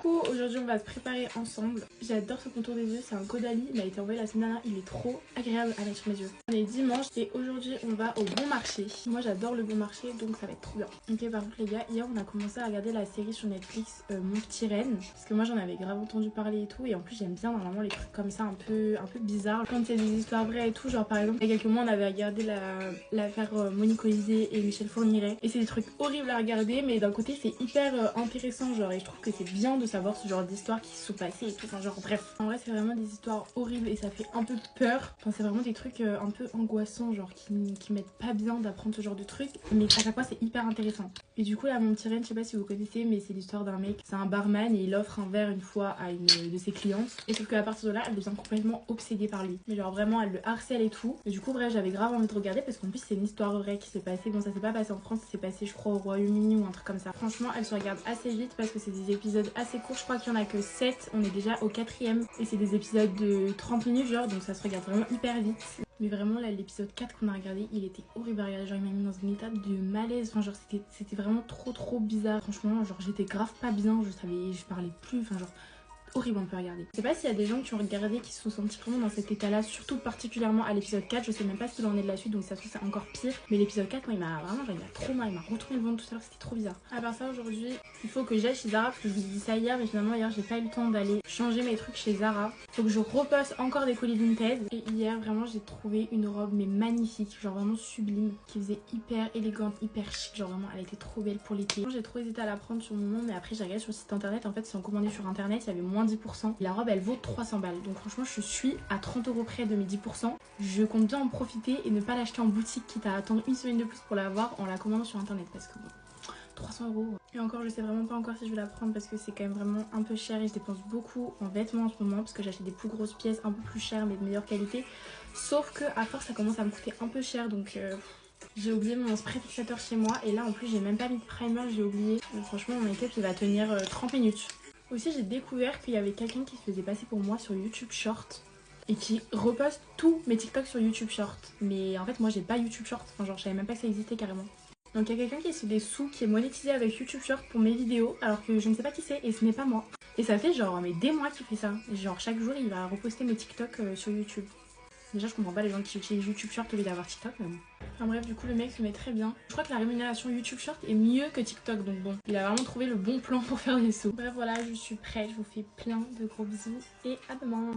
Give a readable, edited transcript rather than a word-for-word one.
coup aujourd'hui on va se préparer ensemble. J'adore ce contour des yeux, c'est un Caudalie, il m'a été envoyé la semaine dernière, il est trop agréable à mettre sur mes yeux. On est dimanche et aujourd'hui on va au Bon Marché. Moi j'adore le Bon Marché donc ça va être trop bien. Ok, par contre les gars, hier on a commencé à regarder la série sur Netflix Mon Petit Renne, parce que moi j'en avais grave entendu parler et tout, et en plus j'aime bien normalement les trucs comme ça un peu bizarres quand c'est des histoires vraies et tout. Genre par exemple il y a quelques mois on avait regardé l'affaire Monique Olivier et Michel Fourniret, et c'est des trucs horribles à regarder, mais d'un côté c'est hyper intéressant genre, et je trouve que c'est bien de savoir ce genre d'histoires qui se sont passées et tout, enfin genre bref. En vrai c'est vraiment des histoires horribles et ça fait un peu peur, enfin c'est vraiment des trucs un peu angoissants genre qui mettent pas bien d'apprendre ce genre de trucs, mais à chaque fois c'est hyper intéressant. Et du coup là Mon Petit Renne, je sais pas si vous connaissez, mais c'est l'histoire d'un mec, c'est un barman et il offre un verre une fois à une de ses clientes, et sauf qu'à partir de là elle devient complètement obsédée par lui, mais genre vraiment elle le harcèle et tout. Et du coup bref j'avais grave envie de regarder parce qu'en plus c'est une histoire vraie qui s'est passée, bon ça s'est pas passé en France, ça s'est passé je crois au Royaume-Uni ou un truc comme ça. Franchement elle se regarde assez vite parce que c'est des épisodes assez courts, je crois qu'il y en a que 7, on est déjà au 4ème et c'est des épisodes de 30 minutes genre, donc ça se regarde vraiment hyper vite. Mais vraiment là l'épisode 4 qu'on a regardé il était horrible à regarder, genre il m'a mis dans un état de malaise, enfin genre c'était vraiment trop bizarre. Franchement genre j'étais grave pas bien, je parlais plus, enfin genre horrible un peu à regarder. Je sais pas s'il y a des gens qui ont regardé qui se sont sentis vraiment dans cet état là, surtout particulièrement à l'épisode 4, je sais même pas ce qu'il en est de la suite donc ça se trouve c'est encore pire, mais l'épisode 4 moi il m'a vraiment genre il m'a trop mal, il m'a retourné le ventre tout à l'heure, c'était trop bizarre. À part ça aujourd'hui il faut que j'aille chez Zara parce que je vous ai dit ça hier, mais finalement hier j'ai pas eu le temps d'aller changer mes trucs chez Zara. Faut que je repasse encore des colis Vinted, et hier vraiment j'ai trouvé une robe mais magnifique, genre vraiment sublime, qui faisait hyper élégante, hyper chic, genre vraiment elle était trop belle pour l'été. J'ai trop hésité à la prendre sur le moment, mais après j'ai regardé sur le site internet, en fait si on commandait sur internet il y avait moins 10%. La robe elle vaut 300 balles, donc franchement je suis à 30 € près de mes 10%. Je compte bien en profiter et ne pas l'acheter en boutique, quitte à attendre une semaine de plus pour l'avoir en la commandant sur internet, parce que bon, 300 €. Et encore je sais vraiment pas encore si je vais la prendre parce que c'est quand même vraiment un peu cher et je dépense beaucoup en vêtements en ce moment parce que j'achète des plus grosses pièces un peu plus chères mais de meilleure qualité. Sauf que à force ça commence à me coûter un peu cher, donc j'ai oublié mon spray fixateur chez moi, et là en plus j'ai même pas mis de primer, j'ai oublié. Donc, franchement mon make-up il va tenir 30 minutes. Aussi j'ai découvert qu'il y avait quelqu'un qui se faisait passer pour moi sur YouTube Short et qui reposte tous mes TikTok sur YouTube Short. Mais en fait moi j'ai pas YouTube Short, enfin genre je savais même pas que ça existait carrément. Donc il y a quelqu'un qui se fait des sous, qui est monétisé avec YouTube Short pour mes vidéos, alors que je ne sais pas qui c'est et ce n'est pas moi. Et ça fait genre mais des mois qu'il fait ça. Et genre chaque jour il va reposter mes TikTok sur YouTube. Déjà je comprends pas les gens qui utilisent YouTube Short au lieu d'avoir TikTok, mais bon. Enfin bref, du coup le mec se met très bien. Je crois que la rémunération YouTube Short est mieux que TikTok, donc bon, il a vraiment trouvé le bon plan pour faire des sous. Bref voilà, je suis prête, je vous fais plein de gros bisous et à demain.